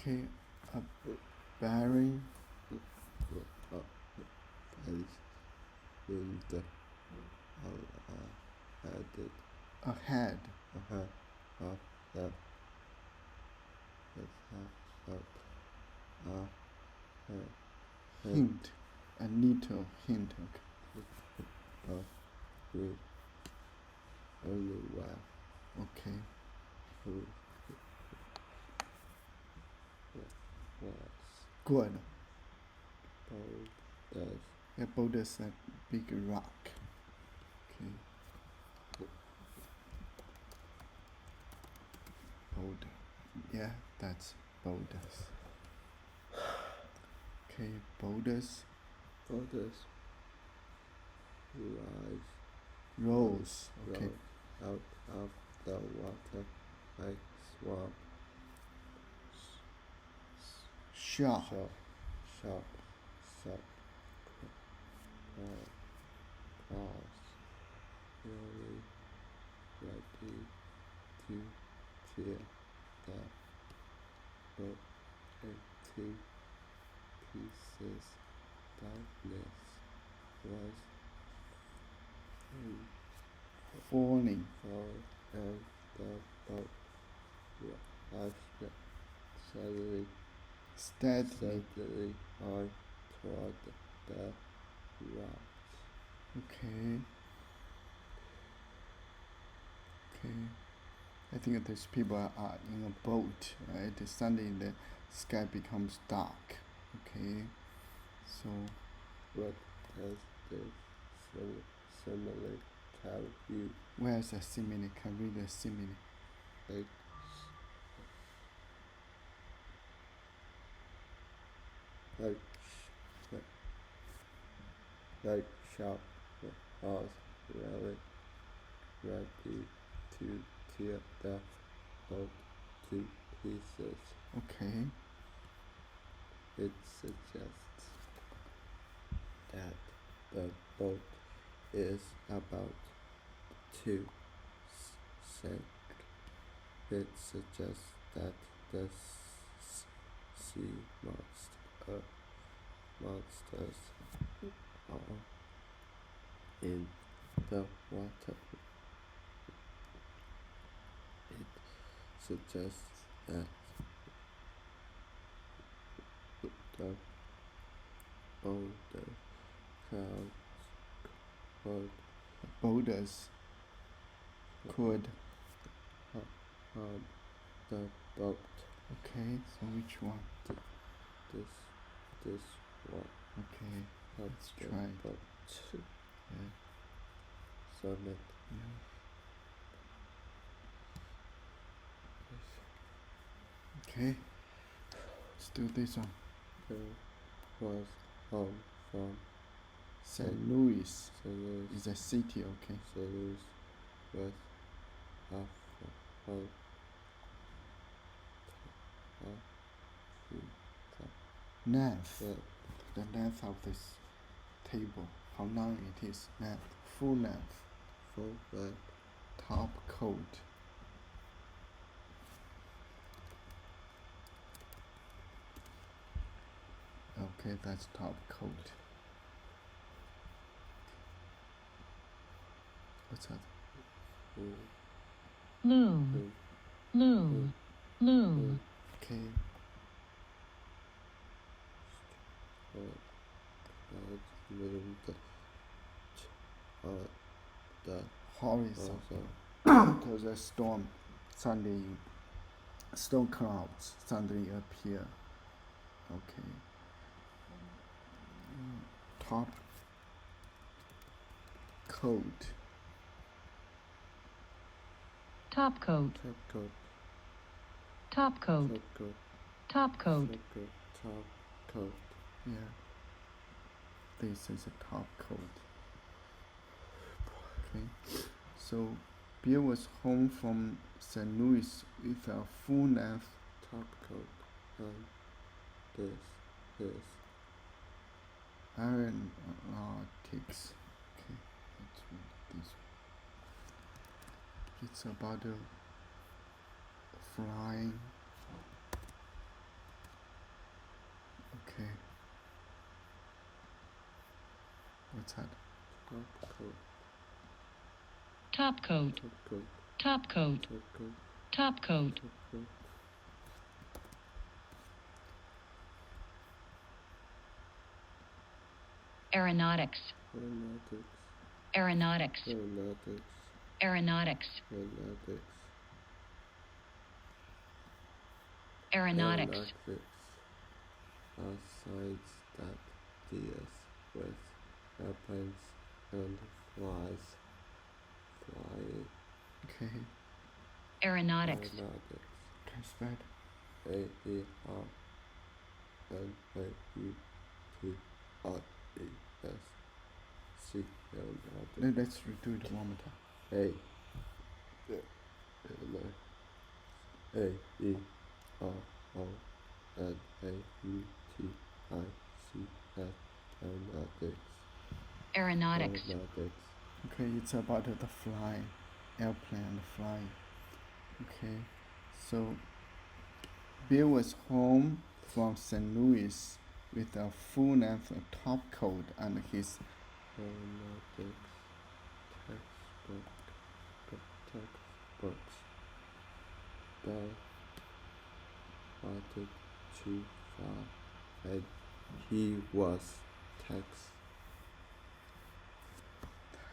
Okay, a berry. In the added Ahead. Of the Hint. A little hint. Of with only one. Okay. Was Good. boulders. Yeah, boulders a big rock. Okay. Boulder. Yeah, that's boulders. Okay, boulders. Rolls. Okay. Out of the water like swamp. Sharp. Cross. Really ready to tear the boat into pieces. Darkness was Falling. and the boat rushed steadily on toward the rocks. Okay. I think these people are in a boat, right? Suddenly the sky becomes dark. Okay. So. What does this simile tell you? Where's the simile? Can read the simile. Like sharp was really ready to tear the boat to pieces. Okay. It suggests that the boat is about to sink. It suggests that the sea monsters are in the water. It suggests that the boulders could harm the boat. Okay, so which one? This one. Okay, let's try. Yeah. Sonnet. Yeah. Okay, let's do this one. Was home from St. Louis is a city, okay. St. Louis with Length. The length of this table. How long it is? Length. Full length. Top coat. Okay, that's top coat. What's that? Loom. Okay. The horizon. Because a storm suddenly, storm clouds suddenly appear. Okay. Top coat. Top coat. Yeah. This is a top coat. Okay. So Bill was home from St. Louis with a full length top coat, and this is aeronautics. Okay, let's read this one. It's about flying. What's that? Top coat. Top coat. Top coat. Top coat. Top coat. Aeronautics. Aeronautics. Aeronautics. Aeronautics. Aeronautics. Aeronautics. Aeronautics. Are signs that deals with airplanes and flies. Flying. Okay. Aeronautics. Aeronautics. Okay, spell. Aeronautics. Let's redo it one more time. Aeronautics. Aeronautics. Okay, it's about the fly, airplane and flying. Okay, so Bill was home from St. Louis with a full length top coat and his Aeronautics. Textbooks. Bell wanted too far, and he was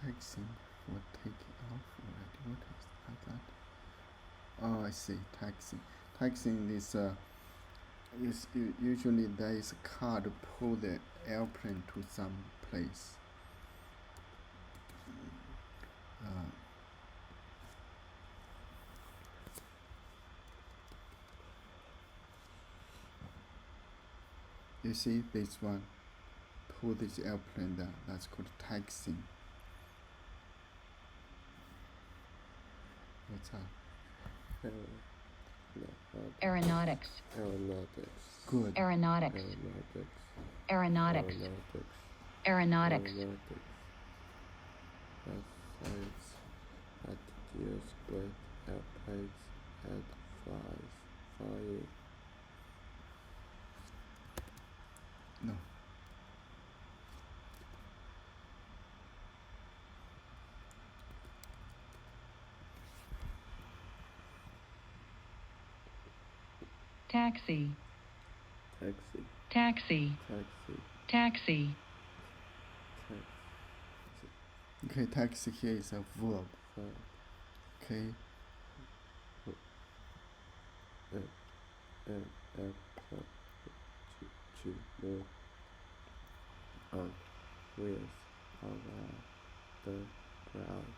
taxing or taking off already. What is that? Oh, I see. Taxing. Taxing is usually there is a car to pull the airplane to some place. You see this one, pull this airplane there. That's called taxing. What's that? Aeronautics. Good. Aeronautics. Aeronautics. Aeronautics. Signs that deals with airplanes and flies. Flying. No. Taxi. Taxi. Taxi. Taxi. Okay, taxi here is a verb. Okay. To move on wheels around the ground.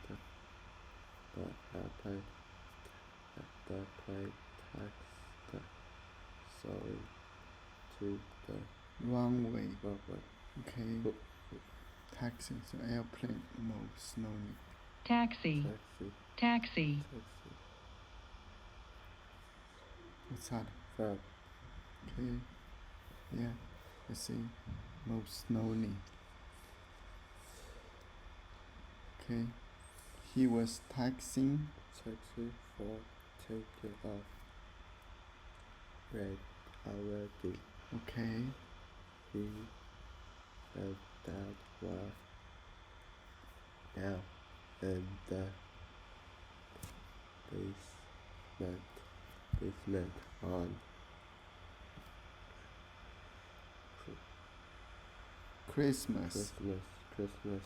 The airplane taxed slowly to the Runway. runway. Okay. Taxi is an airplane moves slowly. Taxi. Taxi. What's that? Verb. Okay. Yeah. You see, moves slowly. Okay. He was taxing. Taxi for taking off. Red already. Okay. He and Dad were down in the basement on Christmas. Christmas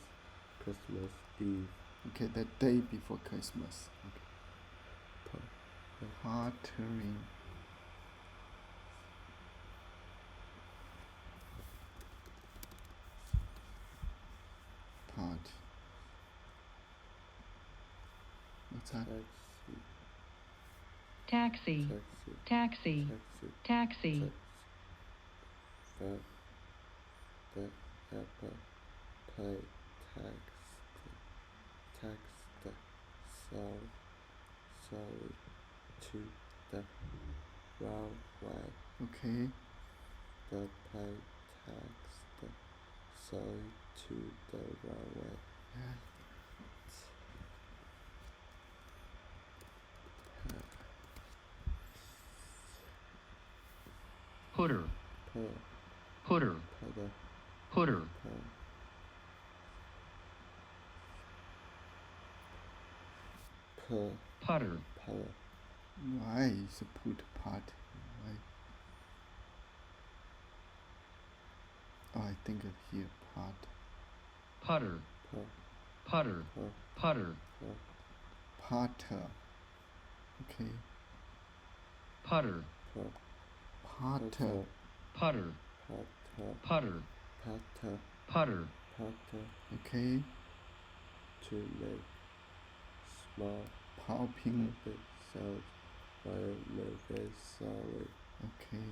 Eve. Okay, the day before Christmas. Okay. Partering. Part. What's that? Taxi. Taxi. Taxi. The airplane taxed slowly to the runway. Okay. The plane taxed slowly to the runway. Yeah. Putter. Putter. Putter. Putter. Putter. putter, putter, Why is put pot? Why? Oh, I think it here pot. putter, putter, putter, putter, Potter. Okay. putter, Potter. putter, putter, putter, putter, putter, putter, Okay. to make small Popping. puppet sounds while moving slowly. Okay.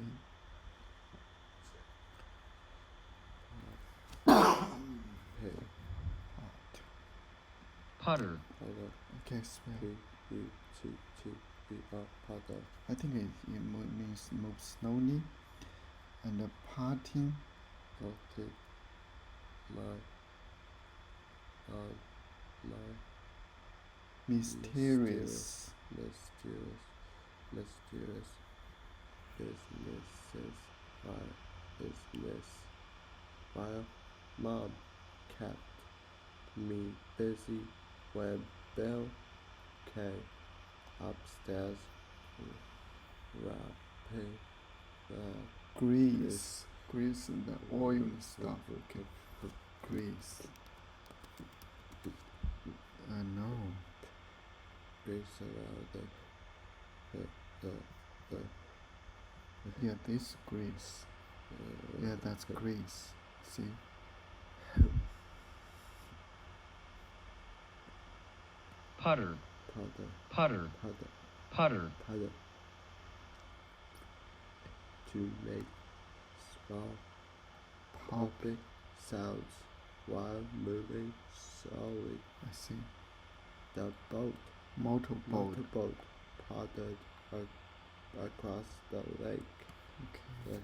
Hey, Pot. putter, putter, Okay, spell. P-U-T-T-E-R, putter, I think it means move slowly. And the parting. putter, my, Mysterious. mysterious businesses business while mom kept me busy when Bill came upstairs wrapping Grease. Grease and the oil stuff. Okay. Grease. No. grease around the Yeah, this grease. Yeah, that's grease. See? putter, putter, putter, putter, putter, putter, to make small popping sounds while moving slowly. I see. The boat, Motorboat. motorboat, paddled across the lake. Okay.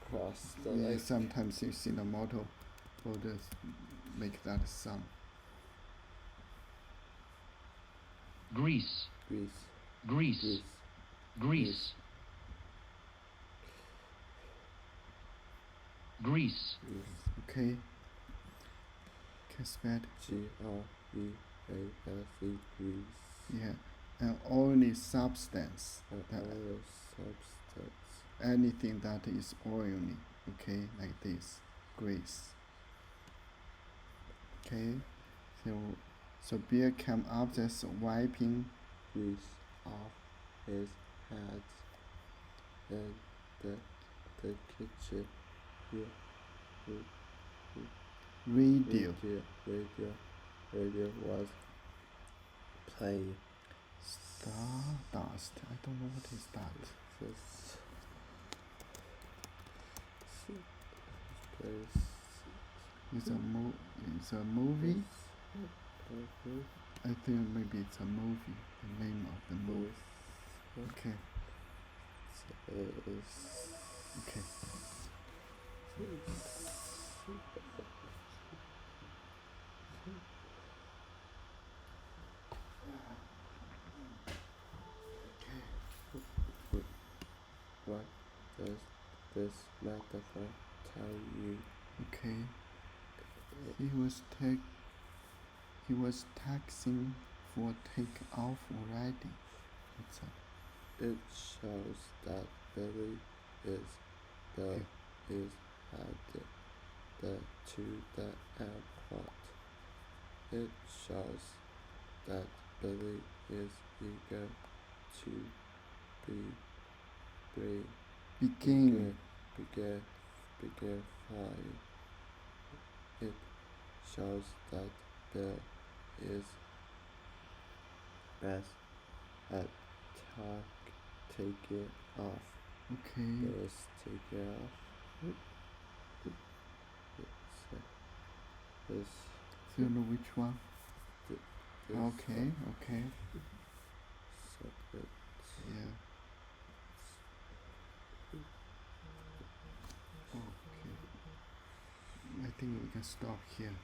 Across the Yeah, lake. sometimes you see the motorboat make that sound. grease, Grease, grease, grease, grease, grease. Okay. Spell. G-R-E-A-S-E, grease. Yeah. An oily substance. An That oil substance. anything that is oily. Okay, like this. Grease. Okay. So Bill came up just wiping. Grease off his hands in the kitchen. Here, Radio. radio was playing. Stardust. I don't know what is that. It's a movie. I think maybe it's a movie. The name of the movie. Okay. Okay. What does this metaphor tell you? Okay. He was taxing for take off already. What's that? It shows that Billy is headed to the airport. It shows that Billy is eager to begin flying. It shows that Bill is best at taking off. Okay. Bill's taking off. This. Do you know which one? This Okay. Okay. Separate. Yeah. Okay. I think we can stop here.